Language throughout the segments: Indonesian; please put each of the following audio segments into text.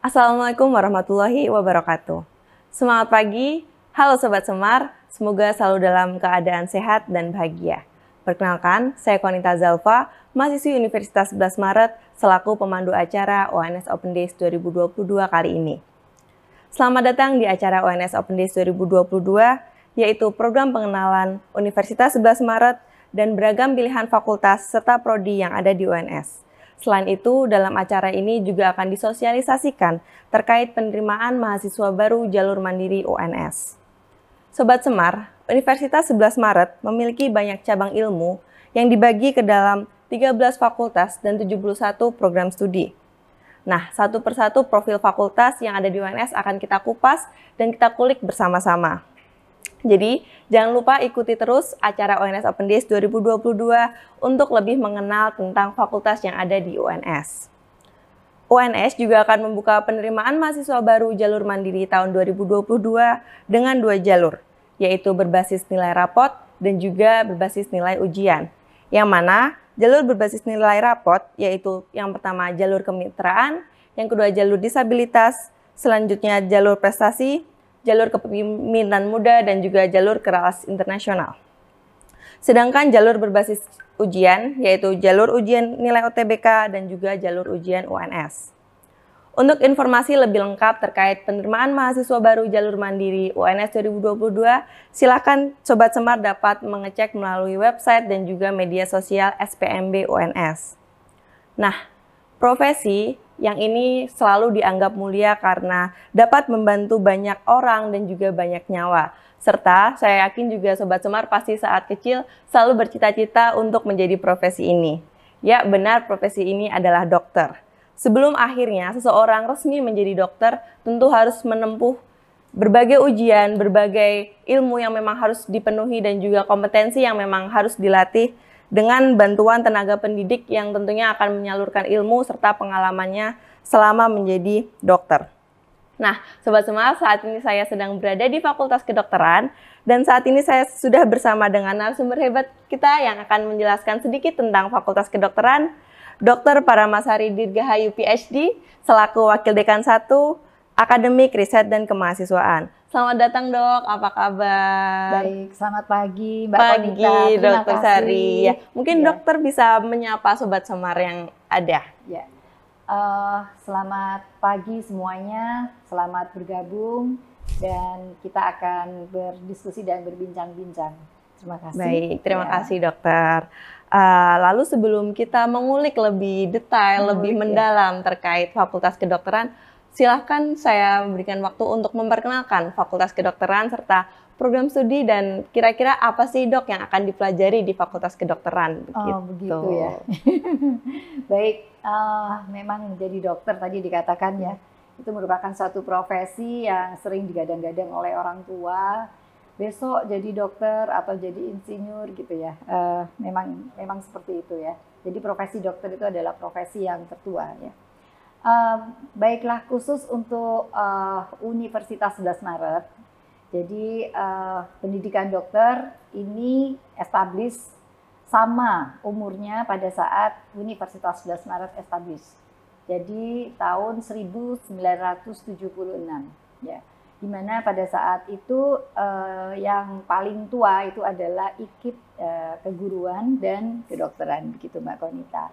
Assalamualaikum warahmatullahi wabarakatuh. Semangat pagi, halo Sobat Semar, semoga selalu dalam keadaan sehat dan bahagia. Perkenalkan, saya Konita Zalfa, mahasiswi Universitas 11 Maret, selaku pemandu acara ONS Open Days 2022 kali ini. Selamat datang di acara ONS Open Days 2022, yaitu program pengenalan Universitas 11 Maret dan beragam pilihan fakultas serta prodi yang ada di UNS. Selain itu, dalam acara ini juga akan disosialisasikan terkait penerimaan mahasiswa baru jalur mandiri UNS. Sobat Semar, Universitas 11 Maret memiliki banyak cabang ilmu yang dibagi ke dalam 13 fakultas dan 71 program studi. Nah, satu persatu profil fakultas yang ada di UNS akan kita kupas dan kita kulik bersama-sama. Jadi, jangan lupa ikuti terus acara ONS Open Days 2022 untuk lebih mengenal tentang fakultas yang ada di UNS. UNS juga akan membuka penerimaan mahasiswa baru jalur mandiri tahun 2022 dengan 2 jalur, yaitu berbasis nilai rapot dan juga berbasis nilai ujian. Yang mana jalur berbasis nilai rapot yaitu yang pertama jalur kemitraan, yang kedua jalur disabilitas, selanjutnya jalur prestasi, jalur kepemimpinan muda, dan juga jalur kelas internasional. Sedangkan jalur berbasis ujian, yaitu jalur ujian nilai UTBK dan juga jalur ujian UNS. Untuk informasi lebih lengkap terkait penerimaan mahasiswa baru jalur mandiri UNS 2022, silakan Sobat Semar dapat mengecek melalui website dan juga media sosial SPMB UNS. Nah, profesi yang ini selalu dianggap mulia karena dapat membantu banyak orang dan juga banyak nyawa. Serta saya yakin juga Sobat Semar pasti saat kecil selalu bercita-cita untuk menjadi profesi ini. Ya benar, profesi ini adalah dokter. Sebelum akhirnya seseorang resmi menjadi dokter, tentu harus menempuh berbagai ujian, berbagai ilmu yang memang harus dipenuhi dan juga kompetensi yang memang harus dilatih dengan bantuan tenaga pendidik yang tentunya akan menyalurkan ilmu serta pengalamannya selama menjadi dokter. Nah, Sobat Semar, saat ini saya sedang berada di Fakultas Kedokteran dan saat ini saya sudah bersama dengan narasumber hebat kita yang akan menjelaskan sedikit tentang Fakultas Kedokteran, Dr. Paramasari Dirgahayu PhD, selaku Wakil Dekan 1, Akademik Riset dan Kemahasiswaan. Selamat datang dok, apa kabar? Baik, selamat pagi Mbak Konita. Pagi Dokter Sari. Ya, mungkin dokter bisa menyapa Sobat Semar yang ada. Ya. Selamat pagi semuanya, selamat bergabung dan kita akan berdiskusi dan berbincang-bincang. Terima kasih. Baik, terima kasih dokter. Lalu sebelum kita mengulik lebih detail, lebih mendalam terkait Fakultas Kedokteran, silahkan saya berikan waktu untuk memperkenalkan Fakultas Kedokteran serta program studi dan kira-kira apa sih dok yang akan dipelajari di Fakultas Kedokteran. Oh begitu ya. Baik, memang menjadi dokter tadi dikatakan ya, itu merupakan suatu profesi yang sering digadang-gadang oleh orang tua. Besok jadi dokter atau jadi insinyur gitu ya. Memang seperti itu ya. Jadi profesi dokter itu adalah profesi yang tertua ya. Baiklah, khusus untuk Universitas 11 Maret. Jadi pendidikan dokter ini establish sama umurnya pada saat Universitas 11 Maret establish. Jadi tahun 1976 ya. Di mana pada saat itu yang paling tua itu adalah IKIP keguruan dan kedokteran begitu Mbak Konita.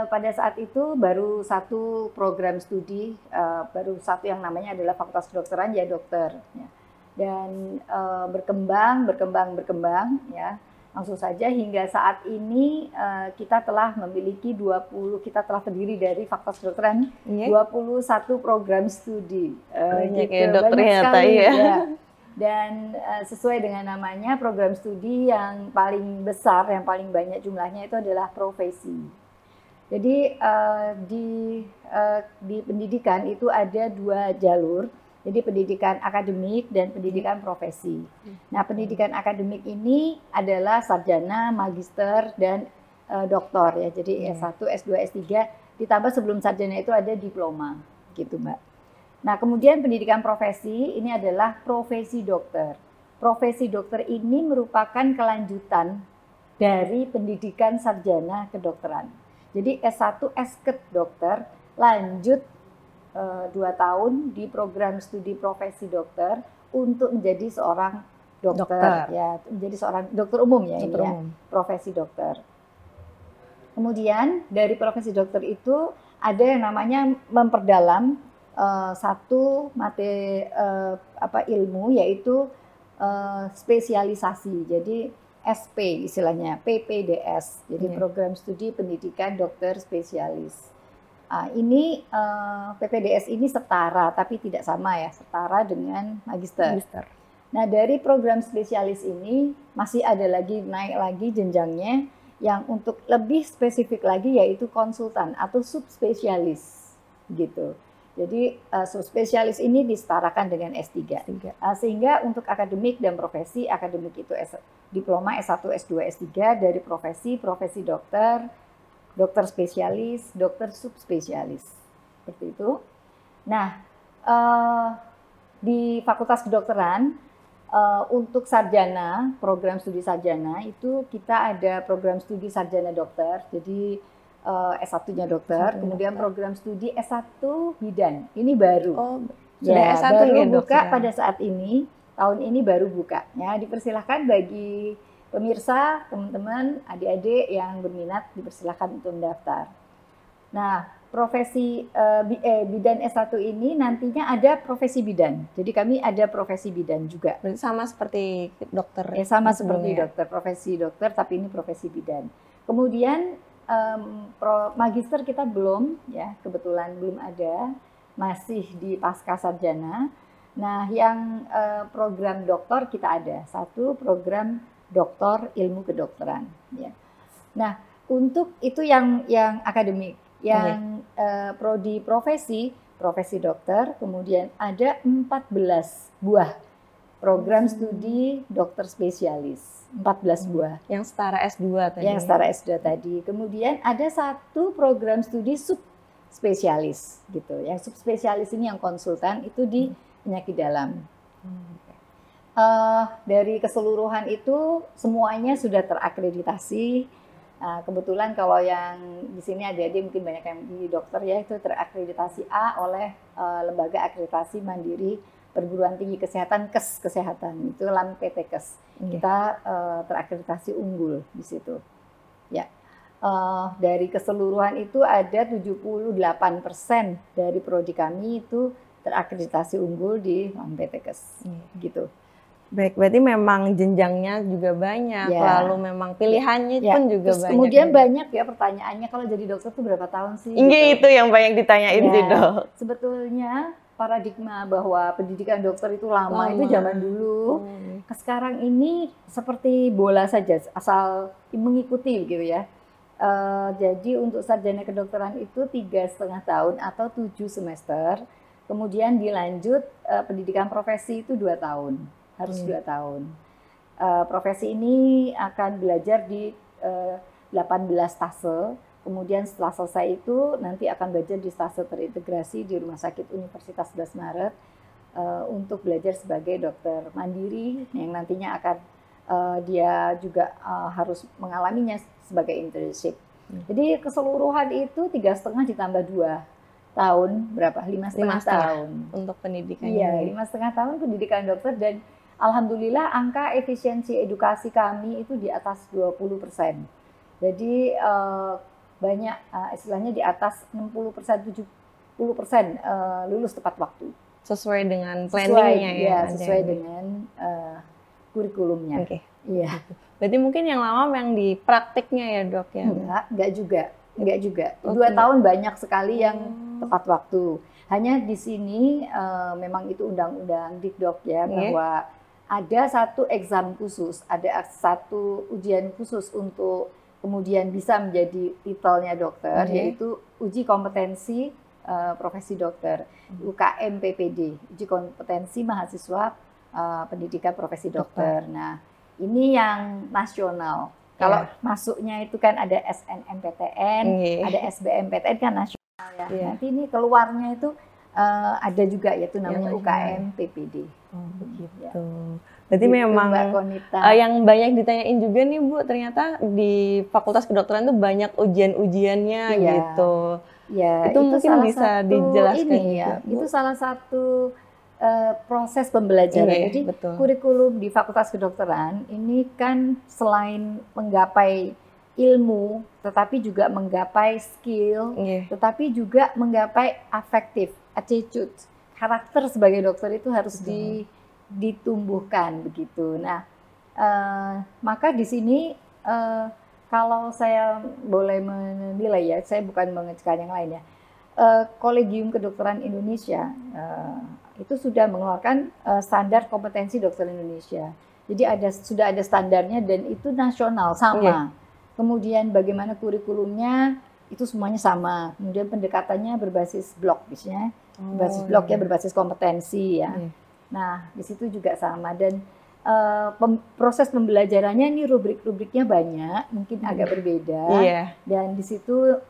Pada saat itu baru satu program studi, baru satu yang namanya adalah Fakultas Kedokteran ya dokter. Ya. Dan berkembang ya. Langsung saja hingga saat ini kita telah memiliki kita telah terdiri dari Fakultas Kedokteran 21 program studi. Gitu, banyak sekali ya. Dan sesuai dengan namanya program studi yang paling besar, yang paling banyak jumlahnya itu adalah profesi. Jadi di pendidikan itu ada 2 jalur, jadi pendidikan akademik dan pendidikan profesi. Nah, pendidikan akademik ini adalah sarjana, magister, dan doktor ya. Jadi S1, S2, S3, ditambah sebelum sarjana itu ada diploma, gitu Mbak. Nah, kemudian pendidikan profesi ini adalah profesi dokter. Profesi dokter ini merupakan kelanjutan dari pendidikan sarjana kedokteran. Jadi S1 Esket dokter, lanjut 2 tahun di program studi profesi dokter untuk menjadi seorang dokter. Ya, menjadi seorang dokter umum ya, dokter ini umum. Ya, profesi dokter. Kemudian dari profesi dokter itu ada yang namanya memperdalam satu ilmu, yaitu spesialisasi. Jadi SP istilahnya, PPDS. Jadi program studi pendidikan dokter spesialis. Ini PPDS ini setara, tapi tidak sama ya, setara dengan magister. Nah, dari program spesialis ini masih ada lagi, naik lagi jenjangnya, yang untuk lebih spesifik lagi yaitu konsultan atau subspesialis gitu. Jadi subspesialis ini disetarakan dengan S3. Sehingga untuk akademik dan profesi, akademik itu diploma S1, S2, S3 dari profesi dokter, dokter spesialis, dokter subspesialis. Seperti itu. Nah, di Fakultas Kedokteran untuk sarjana, program studi sarjana itu kita ada program studi sarjana dokter, jadi S1-nya dokter, kemudian program studi S1 bidan, ini baru. Sudah S1 baru ya, buka pada saat ini, tahun ini baru buka. Ya, dipersilahkan bagi pemirsa, teman-teman, adik-adik yang berminat, dipersilahkan untuk mendaftar. Nah, profesi bidan S1 ini nantinya ada profesi bidan. Jadi kami ada profesi bidan juga. Sama seperti dokter. Sama seperti dokter, profesi dokter, tapi ini profesi bidan. Kemudian magister kita belum, ya kebetulan belum ada, masih di pasca sarjana. Nah, yang program doktor kita ada, satu program doktor ilmu kedokteran. Ya. Nah, untuk itu yang akademik. Yang prodi profesi dokter, kemudian ada 14 buah program studi dokter spesialis, 14 buah. Yang setara S2 tadi. Yang setara S2 tadi. Kemudian ada satu program studi subspesialis gitu. Yang subspesialis ini yang konsultan itu di penyakit dalam. Dari keseluruhan itu semuanya sudah terakreditasi. Kebetulan kalau yang di sini adik-adik mungkin banyak yang di dokter ya, itu terakreditasi A oleh Lembaga Akreditasi Mandiri Perguruan Tinggi Kesehatan, KES Kesehatan, itu LAMPTKES. Kita terakreditasi unggul di situ. Ya, dari keseluruhan itu ada 78% dari prodi kami itu terakreditasi unggul di LAMPTKES, gitu. Baik, berarti memang jenjangnya juga banyak, lalu memang pilihannya pun juga banyak. Kemudian banyak ya pertanyaannya, kalau jadi dokter tuh berapa tahun sih? Gitu. Itu yang banyak ditanyain sih, Dok. Sebetulnya paradigma bahwa pendidikan dokter itu lama itu zaman dulu. Sekarang ini seperti bola saja, asal mengikuti gitu ya. Jadi untuk sarjana kedokteran itu 3,5 tahun atau 7 semester. Kemudian dilanjut pendidikan profesi itu 2 tahun. Harus 2 tahun. Profesi ini akan belajar di 18 stase. Kemudian setelah selesai itu nanti akan belajar di stase terintegrasi di Rumah Sakit Universitas 11 Maret untuk belajar sebagai dokter mandiri yang nantinya akan dia juga harus mengalaminya sebagai internship. Jadi keseluruhan itu 3,5 ditambah 2 tahun, berapa? 5,5 tahun. Untuk pendidikan. Iya, 5,5 tahun pendidikan dokter, dan alhamdulillah angka efisiensi edukasi kami itu di atas 20%. Jadi banyak istilahnya di atas 60%, 70% lulus tepat waktu. Sesuai dengan planningnya ya? Sesuai dengan kurikulumnya. Iya. Berarti mungkin yang lama yang di praktiknya ya, Dok ya? Enggak juga. 2 tahun banyak sekali yang tepat waktu. Hanya di sini memang itu undang-undang Dikdok ya, bahwa ada satu exam khusus, ada satu ujian khusus untuk kemudian bisa menjadi titelnya dokter, yaitu uji kompetensi profesi dokter, UKM PPD, uji kompetensi mahasiswa pendidikan profesi dokter. Nah, ini yang nasional. Kalau masuknya itu kan ada SNMPTN, ada SBMPTN kan nasional ya. Nanti ini keluarnya itu ada juga, yaitu namanya UKM PPD. Begitu. Berarti memang yang banyak ditanyain juga nih Bu, ternyata di Fakultas Kedokteran tuh banyak ujian-ujiannya gitu. Ya, Itu mungkin salah bisa satu dijelaskan ini juga, ya. Bu. Itu salah satu proses pembelajaran. Iya, Jadi betul. kurikulum di Fakultas Kedokteran ini kan selain menggapai ilmu, tetapi juga menggapai skill, Iya. tetapi juga menggapai affective attitude. Karakter sebagai dokter itu harus ditumbuhkan begitu. Nah, maka di sini kalau saya boleh menilai ya, saya bukan mengecekkan yang lain ya. Kolegium Kedokteran Indonesia itu sudah mengeluarkan standar kompetensi dokter Indonesia. Jadi sudah ada standarnya dan itu nasional sama. Kemudian bagaimana kurikulumnya itu semuanya sama. Kemudian pendekatannya berbasis blok biasanya. Berbasis blok ya, berbasis kompetensi ya. Nah, di situ juga sama dan proses pembelajarannya ini rubrik-rubriknya banyak, mungkin agak berbeda. Dan di situ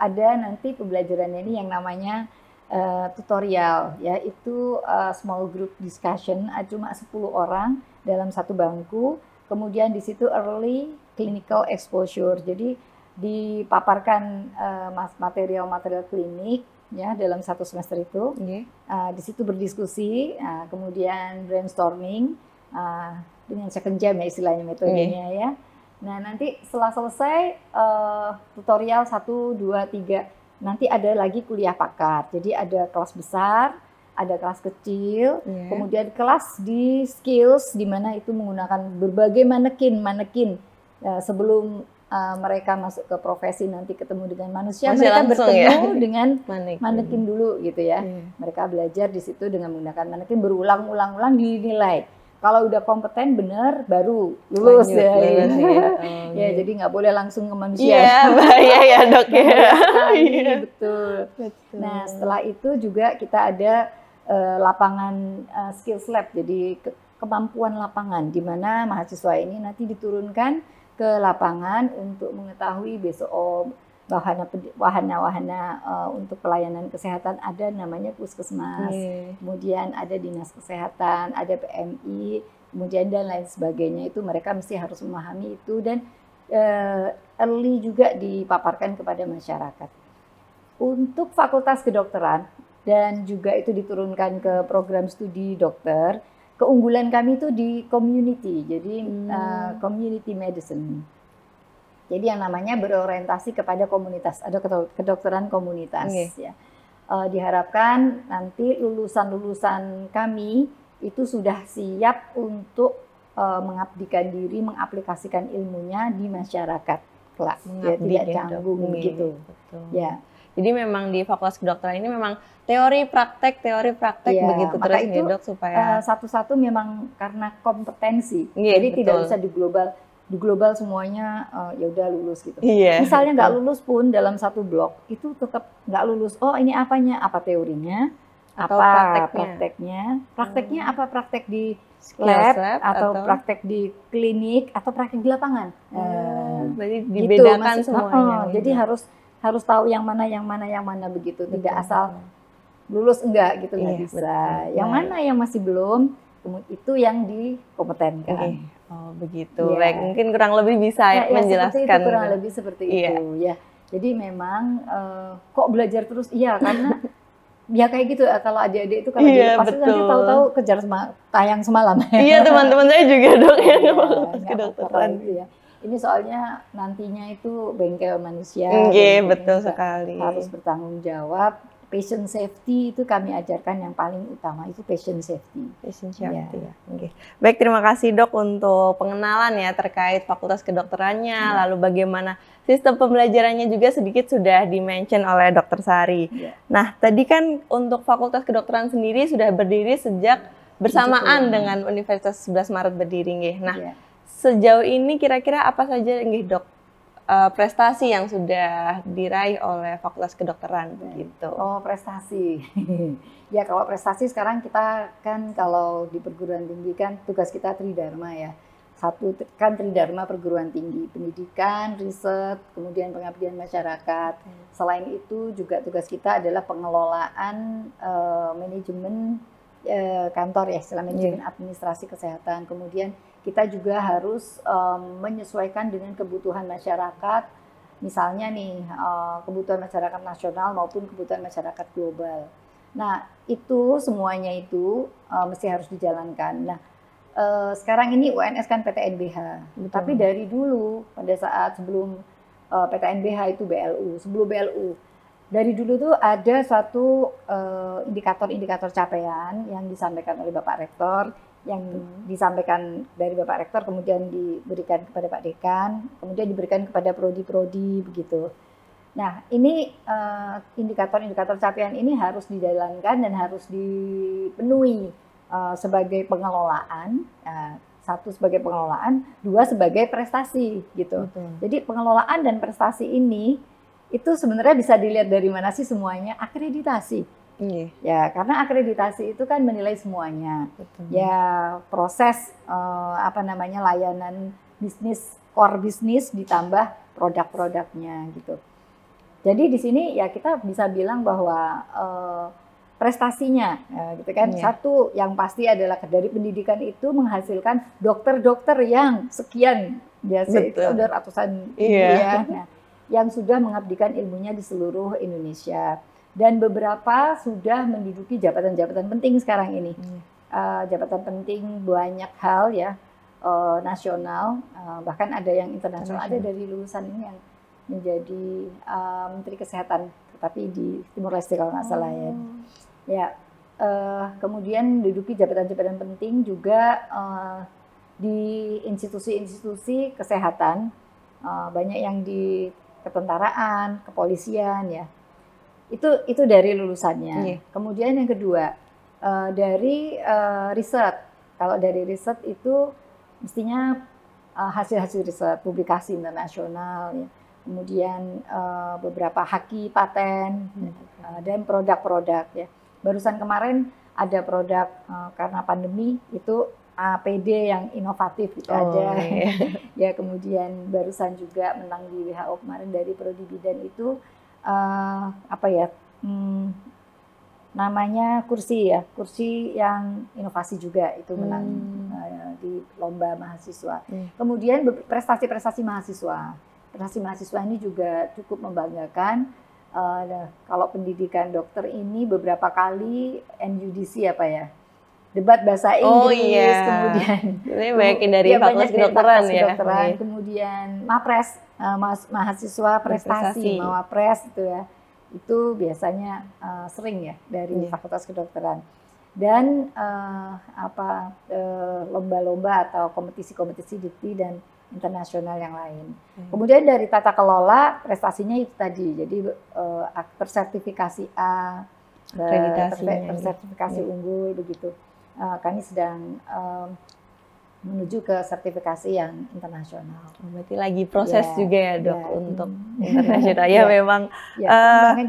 ada nanti pembelajarannya ini yang namanya tutorial, yaitu small group discussion, cuma 10 orang dalam satu bangku. Kemudian di situ early clinical exposure, jadi dipaparkan material-material klinik ya dalam satu semester itu. Di situ berdiskusi, kemudian brainstorming. Dengan second jam ya istilahnya metodenya ya. Nah nanti setelah selesai tutorial 1, 2, 3 nanti ada lagi kuliah pakar. Jadi ada kelas besar, ada kelas kecil, kemudian kelas di skills di mana itu menggunakan berbagai manekin sebelum mereka masuk ke profesi nanti ketemu dengan manusia, mereka bertemu dengan manekin dulu gitu ya. Mereka belajar di situ dengan menggunakan manekin berulang-ulang dinilai. Kalau udah kompeten bener baru lulus ya. Ya jadi nggak boleh langsung ke manusia. Iya, bahaya ya dok ya. Betul. Nah setelah itu juga kita ada lapangan skills lab, jadi kemampuan lapangan di mana mahasiswa ini nanti diturunkan ke lapangan untuk mengetahui besok wahana-wahana untuk pelayanan kesehatan ada namanya puskesmas, kemudian ada dinas kesehatan, ada PMI, kemudian dan lain sebagainya. Itu mereka mesti harus memahami itu dan early juga dipaparkan kepada masyarakat. Untuk Fakultas Kedokteran dan juga itu diturunkan ke program studi dokter, keunggulan kami itu di community, jadi community medicine. Jadi yang namanya berorientasi kepada komunitas, ada kedokteran komunitas. Ya. Diharapkan nanti lulusan-lulusan kami itu sudah siap untuk mengabdikan diri, mengaplikasikan ilmunya di masyarakat kelak. Ya, tidak canggung gitu. Ya. Jadi memang di Fakultas Kedokteran ini memang teori praktek begitu terus itu, dok supaya satu-satu memang karena kompetensi. Jadi tidak bisa di global semuanya ya udah lulus gitu. Misalnya nggak lulus pun dalam satu blok itu tetap nggak lulus. Oh ini apanya? Apa teorinya? Atau apa prakteknya? Prakteknya apa praktek di lab atau praktek di klinik atau praktek di lapangan? Jadi dibedakan gitu, semuanya. Jadi harus tahu yang mana begitu. Tidak asal lulus enggak gitu nggak bisa. Yang mana yang masih belum itu yang dikompetenkan. Oh begitu. Baik, mungkin kurang lebih bisa menjelaskan. Kurang lebih seperti itu ya. Jadi memang kok belajar terus? Iya karena ya kayak gitu kalau adik-adik itu kalau pasti nanti tahu-tahu kejar tayang semalam. Iya teman-teman saya juga dok yang kedokteran. Ya. Ini soalnya nantinya itu bengkel manusia. Betul sekali. Harus bertanggung jawab. Patient safety itu kami ajarkan yang paling utama itu patient safety. Baik, terima kasih dok untuk pengenalan ya terkait fakultas kedokterannya, lalu bagaimana sistem pembelajarannya juga sedikit sudah di-mention oleh Dr. Sari. Nah, tadi kan untuk fakultas kedokteran sendiri sudah berdiri sejak bersamaan dengan Universitas 11 Maret berdiri. Nah, sejauh ini kira-kira apa saja dok prestasi yang sudah diraih oleh Fakultas Kedokteran gitu? Oh prestasi, ya kalau prestasi sekarang kita kan kalau di perguruan tinggi kan tugas kita tridharma ya. Satu kan tridharma perguruan tinggi, pendidikan, riset, kemudian pengabdian masyarakat. Selain itu juga tugas kita adalah pengelolaan manajemen kantor ya, istilah manajemen administrasi kesehatan. Kemudian kita juga harus menyesuaikan dengan kebutuhan masyarakat, Misalnya nih kebutuhan masyarakat nasional maupun kebutuhan masyarakat global. Nah itu semuanya itu mesti harus dijalankan. Nah sekarang ini UNS kan PTNBH, tapi dari dulu pada saat sebelum PTNBH itu BLU, sebelum BLU dari dulu tuh ada satu indikator-indikator capaian yang disampaikan oleh Bapak Rektor, yang disampaikan dari Bapak Rektor kemudian diberikan kepada Pak Dekan, kemudian diberikan kepada prodi-prodi begitu. Nah ini indikator-indikator capaian ini harus dijalankan dan harus dipenuhi sebagai pengelolaan. Satu sebagai pengelolaan, dua sebagai prestasi gitu. Jadi pengelolaan dan prestasi ini itu sebenarnya bisa dilihat dari mana sih semuanya? Akreditasi. Ya, karena akreditasi itu kan menilai semuanya. Ya, proses layanan bisnis, core bisnis ditambah produk-produknya gitu. Jadi di sini ya kita bisa bilang bahwa prestasinya, gitu kan. Satu yang pasti adalah dari pendidikan itu menghasilkan dokter-dokter yang sekian, biasa itu udah ratusan ribu ya, yang sudah mengabdikan ilmunya di seluruh Indonesia. Dan beberapa sudah menduduki jabatan-jabatan penting sekarang ini. Jabatan penting banyak hal ya, nasional, bahkan ada yang internasional. Ada dari lulusan ini yang menjadi Menteri Kesehatan, tapi di Timor Leste kalau nggak salah ya. Ya, kemudian menduduki jabatan-jabatan penting juga di institusi-institusi kesehatan, banyak yang di ketentaraan, kepolisian ya. Itu dari lulusannya. Kemudian yang kedua dari riset. Kalau dari riset itu mestinya hasil-hasil riset, publikasi internasional ya. Kemudian beberapa haki paten dan produk-produk ya. Barusan kemarin ada produk karena pandemi itu APD yang inovatif itu ada. Ya, kemudian barusan juga menang di WHO kemarin dari prodi bidan itu namanya kursi yang inovasi juga itu menang di lomba mahasiswa. Kemudian prestasi-prestasi mahasiswa. Prestasi mahasiswa ini juga cukup membanggakan. Kalau pendidikan dokter ini beberapa kali NUDC debat bahasa Inggris, kemudian banyak dari fakultas kedokteran ya. Kemudian MAPRES, mahasiswa prestasi, MAWAPRES itu ya. Itu biasanya sering ya dari fakultas kedokteran. Dan lomba-lomba atau kompetisi-kompetisi dikti dan internasional yang lain. Kemudian dari tata kelola prestasinya itu tadi, jadi tersertifikasi A, tersertifikasi unggul begitu. Kami sedang menuju ke sertifikasi yang internasional. Berarti lagi proses juga ya dok untuk internasional. Memang. Pengembangan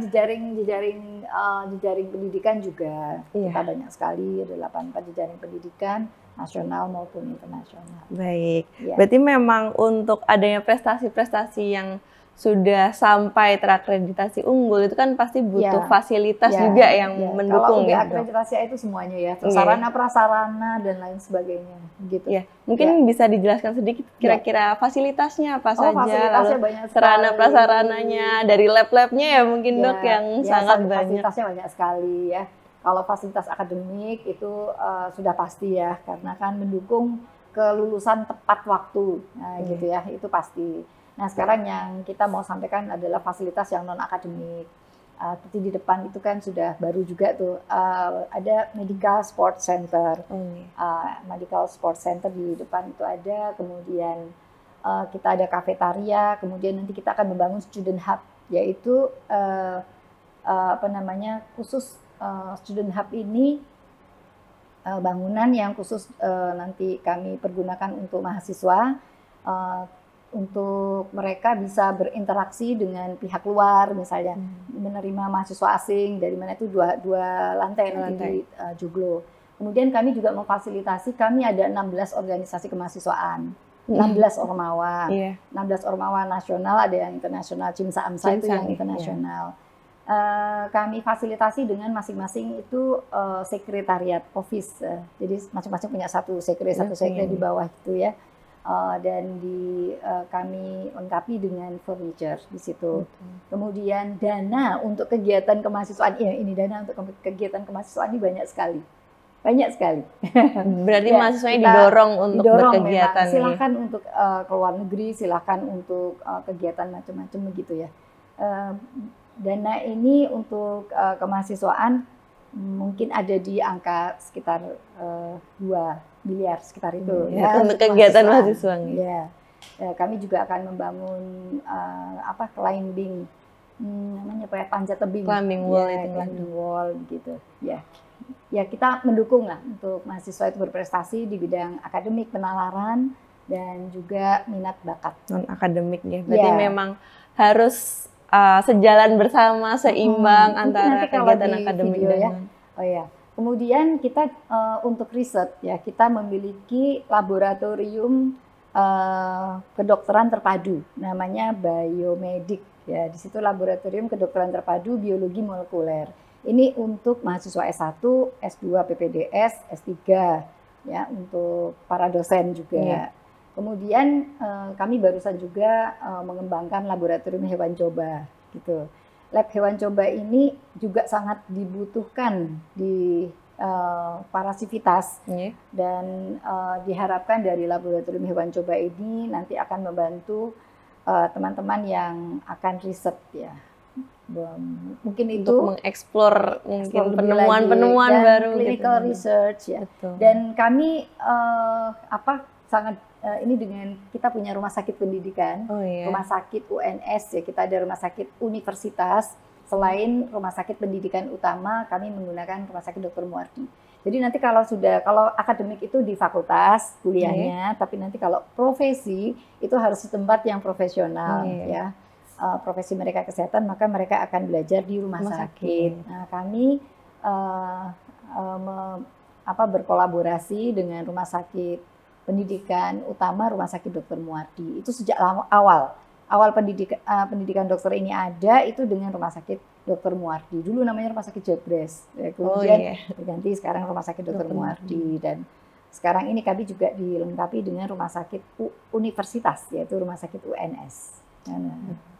jejaring pendidikan juga kita banyak sekali, ada 84 jejaring pendidikan nasional maupun internasional. Baik, berarti memang untuk adanya prestasi-prestasi yang sudah sampai terakreditasi unggul itu kan pasti butuh fasilitas juga yang mendukung. Kalau akreditasi itu semuanya ya, sarana prasarana dan lain sebagainya gitu. Mungkin bisa dijelaskan sedikit kira-kira fasilitasnya apa saja, fasilitasnya lalu banyak sarana prasarananya dari lab-labnya ya mungkin dok yang sangat banyak. Fasilitasnya banyak sekali ya. Kalau fasilitas akademik itu sudah pasti ya, karena kan mendukung kelulusan tepat waktu, gitu ya, itu pasti. Nah sekarang yang kita mau sampaikan adalah fasilitas yang non akademik. Seperti di depan itu kan sudah baru juga tuh ada Medical Sport Center, Medical Sport Center di depan itu ada. Kemudian kita ada kafetaria, kemudian nanti kita akan membangun student hub, yaitu khusus student hub ini bangunan yang khusus nanti kami pergunakan untuk mahasiswa, untuk mereka bisa berinteraksi dengan pihak luar, misalnya menerima mahasiswa asing dari mana itu dua lantai di Joglo. Kemudian kami juga memfasilitasi, kami ada 16 organisasi kemahasiswaan, 16 ormawa, 16 ormawa nasional, ada yang internasional, Cimsa Amsa itu yang internasional. Kami fasilitasi dengan masing-masing itu sekretariat office, jadi masing-masing punya satu sekre di bawah itu ya. dan kami lengkapi dengan furniture di situ. Kemudian dana untuk kegiatan kemahasiswaan, ini dana untuk kegiatan kemahasiswaan ini banyak sekali. Berarti ya, mahasiswanya didorong untuk berkegiatan. Silakan untuk ke luar negeri, silakan untuk kegiatan macam-macam begitu ya. Dana ini untuk kemahasiswaan mungkin ada di angka sekitar 2 miliar sekitar itu ya, untuk kegiatan mahasiswa. Ya. Kami juga akan membangun climbing, namanya apa ya, panjat tebing, climbing wall, climbing wall gitu ya. Ya, kita mendukung lah untuk mahasiswa itu berprestasi di bidang akademik, penalaran, dan juga minat bakat. Non akademik ya, berarti memang harus sejalan bersama, seimbang antara kegiatan akademik dan Kemudian kita untuk riset ya, kita memiliki laboratorium kedokteran terpadu, namanya Biomedik ya. Di situ laboratorium kedokteran terpadu biologi molekuler. Ini untuk mahasiswa S1, S2 PPDS, S3 ya, untuk para dosen juga. Kemudian kami barusan juga mengembangkan laboratorium hewan coba gitu. Lab hewan coba ini juga sangat dibutuhkan di para sivitas dan diharapkan dari laboratorium hewan coba ini nanti akan membantu teman-teman yang akan riset ya. Mungkin itu untuk mengeksplor mungkin penemuan-penemuan baru, clinical research ya. Betul. Dan kami sangat ini dengan kita punya rumah sakit pendidikan, rumah sakit UNS ya, kita ada rumah sakit universitas. Selain rumah sakit pendidikan utama, kami menggunakan rumah sakit Dr. Muardi. Jadi nanti kalau akademik itu di fakultas kuliahnya, tapi nanti kalau profesi itu harus di tempat yang profesional ya. Profesi mereka kesehatan, maka mereka akan belajar di rumah sakit. Nah, kami berkolaborasi dengan rumah sakit pendidikan utama Rumah Sakit Dr. Muardi. Itu sejak awal pendidikan dokter ini ada itu dengan Rumah Sakit Dr. Muardi. Dulu namanya Rumah Sakit Jabres, ya, kemudian diganti sekarang Rumah Sakit Dr. Muardi, dan sekarang ini kami juga dilengkapi dengan Rumah Sakit Universitas, yaitu Rumah Sakit UNS.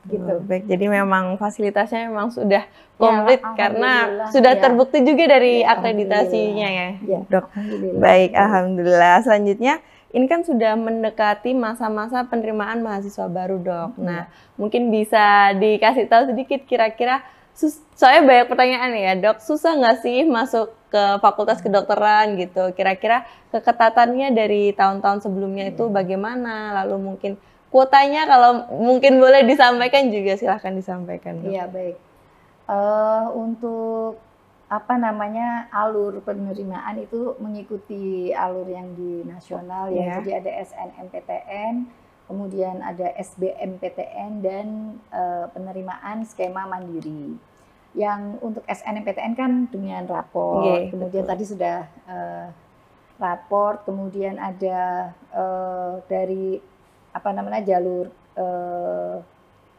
Gitu. Baik, jadi memang fasilitasnya memang sudah komplit karena sudah terbukti juga dari akreditasinya ya, Dok. Baik, alhamdulillah. Selanjutnya, ini kan sudah mendekati masa-masa penerimaan mahasiswa baru, Dok. Nah, mungkin bisa dikasih tahu sedikit kira-kira, soalnya banyak pertanyaan ya, Dok, susah nggak sih masuk ke fakultas kedokteran gitu? Kira-kira keketatannya dari tahun-tahun sebelumnya itu bagaimana? Lalu mungkin kuotanya kalau mungkin boleh disampaikan juga silahkan disampaikan. Iya, baik. Untuk alur penerimaan itu mengikuti alur yang di nasional ya. Jadi ada SNMPTN, kemudian ada SBMPTN dan penerimaan skema mandiri. Yang untuk SNMPTN kan dengan rapor. Kemudian tadi sudah rapor, kemudian ada dari jalur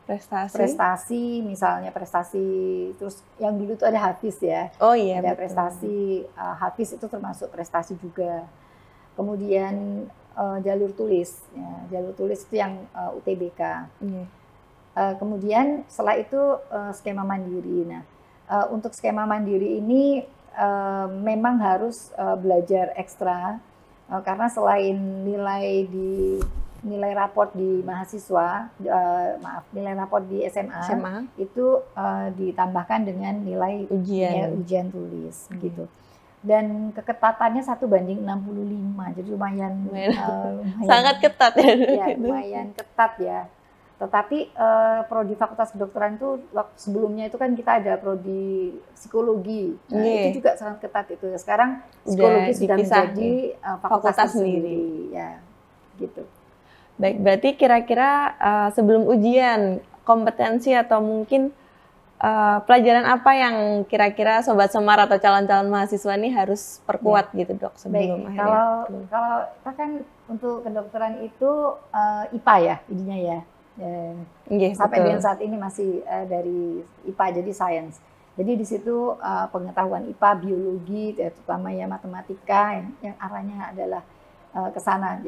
prestasi, misalnya prestasi, terus yang dulu itu ada Hafiz ya. Ada prestasi Hafiz itu termasuk prestasi juga. Kemudian jalur tulis, ya, jalur tulis itu yang UTBK. Kemudian setelah itu skema mandiri. Nah, untuk skema mandiri ini memang harus belajar ekstra karena selain nilai raport di mahasiswa, nilai raport di SMA. Itu ditambahkan dengan nilai ujian tulis gitu. Dan keketatannya 1:65, jadi lumayan sangat ketat ya. Lumayan ketat ya. Tetapi prodi Fakultas Kedokteran itu sebelumnya itu kan kita ada prodi psikologi, itu juga sangat ketat itu. Sekarang psikologi sudah menjadi fakultas sendiri ya, gitu. Baik, berarti kira-kira sebelum ujian, kompetensi atau mungkin pelajaran apa yang kira-kira Sobat Semar atau calon-calon mahasiswa ini harus perkuat gitu, Dok, sebelum akhirnya? Kalau kita kan untuk kedokteran itu IPA ya, jadinya ya. Sampai dengan saat ini masih dari IPA, jadi sains. Jadi di situ pengetahuan IPA, biologi, terutama ya matematika yang arahnya adalah ke sana.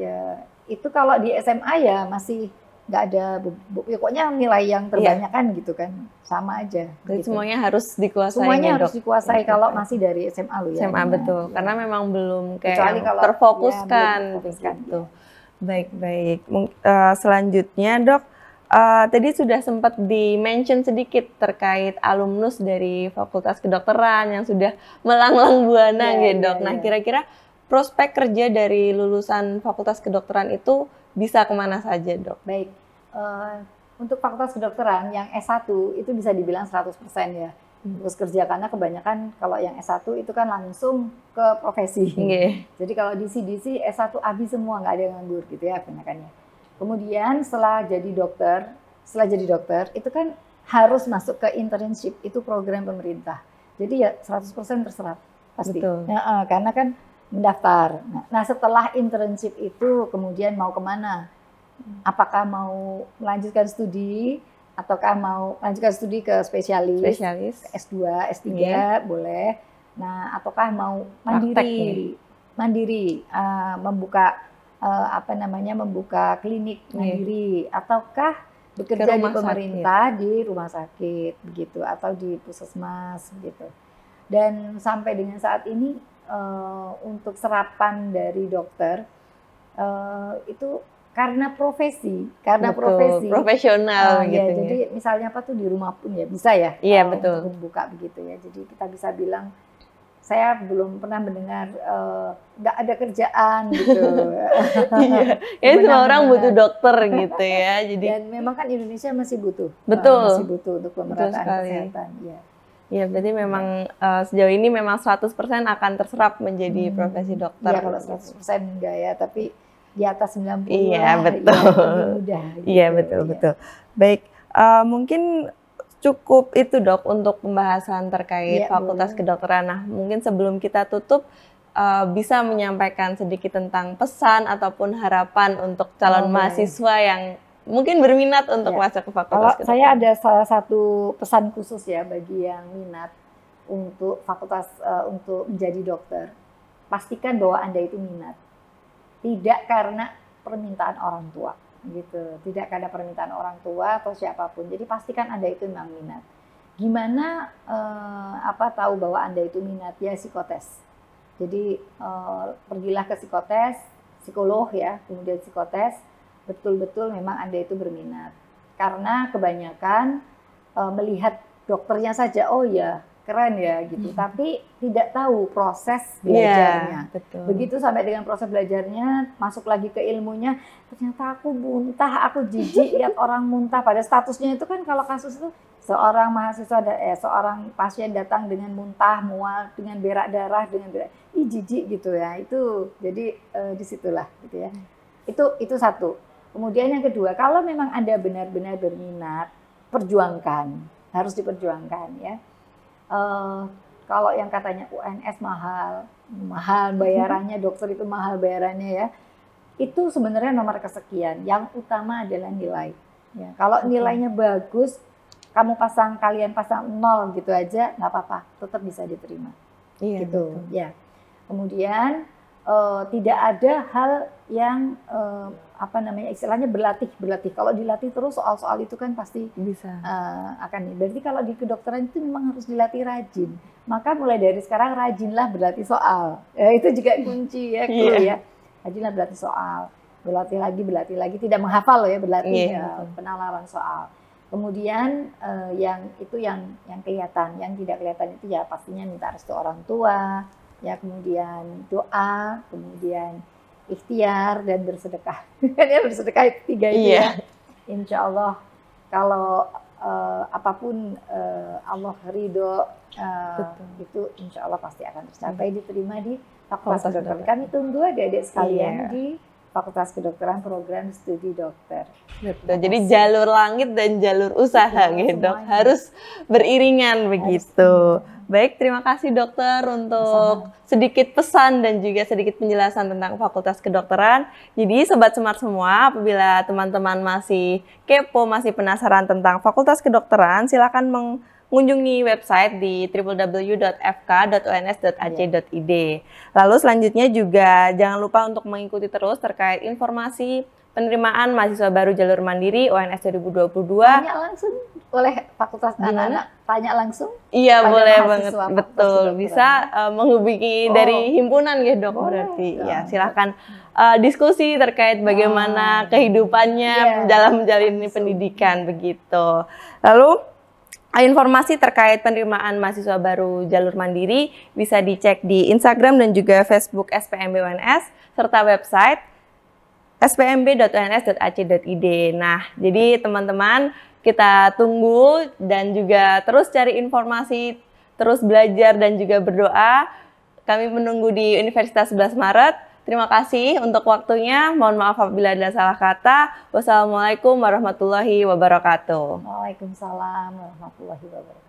itu kalau di SMA ya masih nggak ada, pokoknya nilai yang terbanyak kan gitu kan, sama aja. Jadi gitu. semuanya harus dikuasai. Semuanya ya, harus Dok? dikuasai kalau masih dari SMA loh ya. SMA betul, Ya. karena memang belum kayak Kecuali kalau terfokuskan, ya, belum begitu. ya. Baik. Selanjutnya Dok, tadi sudah sempat di-mention sedikit terkait alumnus dari Fakultas Kedokteran yang sudah melanglang buana gitu Dok. Nah kira-kira prospek kerja dari lulusan Fakultas Kedokteran itu bisa kemana saja Dok? Baik, untuk Fakultas Kedokteran yang S1 itu bisa dibilang 100% ya. Terus kerja, karena kebanyakan kalau yang S1 itu kan langsung ke profesi. Jadi kalau di CDC S1 habis semua, nggak ada yang nganggur gitu ya kebanyakannya. Kemudian setelah jadi dokter itu kan harus masuk ke internship, itu program pemerintah. Jadi ya 100% terserap pasti. Ya, karena kan mendaftar. Nah setelah internship itu kemudian mau kemana? Apakah mau melanjutkan studi ataukah mau melanjutkan studi ke spesialis. S2, S3 boleh. Nah ataukah mau mandiri membuka membuka klinik mandiri, ataukah bekerja di pemerintah di rumah sakit begitu, atau di puskesmas begitu. Dan sampai dengan saat ini untuk serapan dari dokter itu karena profesi, profesional gitu ya. Jadi misalnya apa tuh di rumah pun ya bisa ya. Iya betul. Untuk membuka begitu ya. Jadi kita bisa bilang saya belum pernah mendengar nggak ada kerjaan gitu. Iya, semua orang butuh dokter gitu ya. Jadi dan memang kan Indonesia masih butuh. Masih butuh untuk pemerataan kesehatan. Iya, berarti memang sejauh ini memang 100% akan terserap menjadi profesi dokter. Iya, kalau 100% enggak ya, tapi di atas 90 iya, betul. Ya, lebih mudah. Gitu. Iya, betul. Baik, mungkin cukup itu Dok untuk pembahasan terkait Fakultas Kedokteran. Nah, mungkin sebelum kita tutup, bisa menyampaikan sedikit tentang pesan ataupun harapan untuk calon mahasiswa yang mungkin berminat untuk masuk ke Fakultas Kedokteran. Saya ada salah satu pesan khusus ya bagi yang minat untuk fakultas untuk menjadi dokter. Pastikan bahwa Anda itu minat. Tidak karena permintaan orang tua, gitu. Tidak karena permintaan orang tua atau siapapun. Jadi pastikan Anda itu memang minat. Gimana tahu bahwa Anda itu minat? Ya psikotes. Jadi pergilah ke psikotes, psikolog ya, kemudian psikotes. Betul-betul memang Anda itu berminat. Karena kebanyakan melihat dokternya saja, oh ya keren ya gitu, tapi tidak tahu proses belajarnya. Begitu sampai dengan proses belajarnya, masuk lagi ke ilmunya, ternyata aku muntah, aku jijik lihat orang muntah. Pada statusnya itu kan kalau kasus itu seorang mahasiswa, seorang pasien datang dengan muntah, mual, dengan berak darah, jijik gitu ya. Itu jadi disitulah gitu ya. Itu satu. Kemudian yang kedua, kalau memang Anda benar-benar berminat, perjuangkan, harus diperjuangkan ya. Kalau yang katanya UNS mahal bayarannya, dokter itu mahal bayarannya ya, itu sebenarnya nomor kesekian. Yang utama adalah nilai. Ya, kalau nilainya bagus, kalian pasang 0 gitu aja, nggak apa-apa, tetap bisa diterima. Iya, gitu. Ya. Kemudian tidak ada hal yang istilahnya berlatih. Kalau dilatih terus soal-soal itu kan pasti bisa akan. Berarti kalau di kedokteran itu memang harus dilatih rajin. Maka mulai dari sekarang rajinlah berlatih soal. Itu juga kunci ya, ya. Rajinlah berlatih soal. Berlatih lagi, tidak menghafal loh ya, berlatih penalaran soal. Kemudian yang kelihatan, yang tidak kelihatan itu ya pastinya minta restu orang tua. Ya, kemudian doa, kemudian ikhtiar dan bersedekah. Ya, bersedekah itu 3 itu ya. Insya Allah kalau apapun Allah ridho, itu insya Allah pasti akan tercapai, diterima di Fakultas Kedokteran. Kami tunggu adik-adik sekalian di Fakultas Kedokteran program studi dokter. Betul. Jadi jalur langit dan jalur usaha gitu, Dok. Harus beriringan begitu. Baik, terima kasih dokter untuk sedikit pesan dan juga sedikit penjelasan tentang Fakultas Kedokteran. Jadi Sobat Semar semua, apabila teman-teman masih kepo, masih penasaran tentang Fakultas Kedokteran, silakan mengunjungi website di www.fk.uns.ac.id. Lalu selanjutnya juga jangan lupa untuk mengikuti terus terkait informasi penerimaan mahasiswa baru jalur mandiri UNS 2022. Tanya langsung oleh fakultas anak-anak, tanya langsung. Iya, boleh banget, mahasiswa betul. Bisa menghubungi dari himpunan ya dok, Boleh, berarti. dong. Ya, silahkan diskusi terkait bagaimana kehidupannya dalam menjalani pendidikan begitu. Lalu informasi terkait penerimaan mahasiswa baru jalur mandiri bisa dicek di Instagram dan juga Facebook SPMB UNS serta website spmb.uns.ac.id. Nah, jadi teman-teman kita tunggu dan juga terus cari informasi, terus belajar dan juga berdoa. Kami menunggu di Universitas 11 Maret. Terima kasih untuk waktunya. Mohon maaf apabila ada salah kata. Wassalamualaikum warahmatullahi wabarakatuh. Waalaikumsalam warahmatullahi wabarakatuh.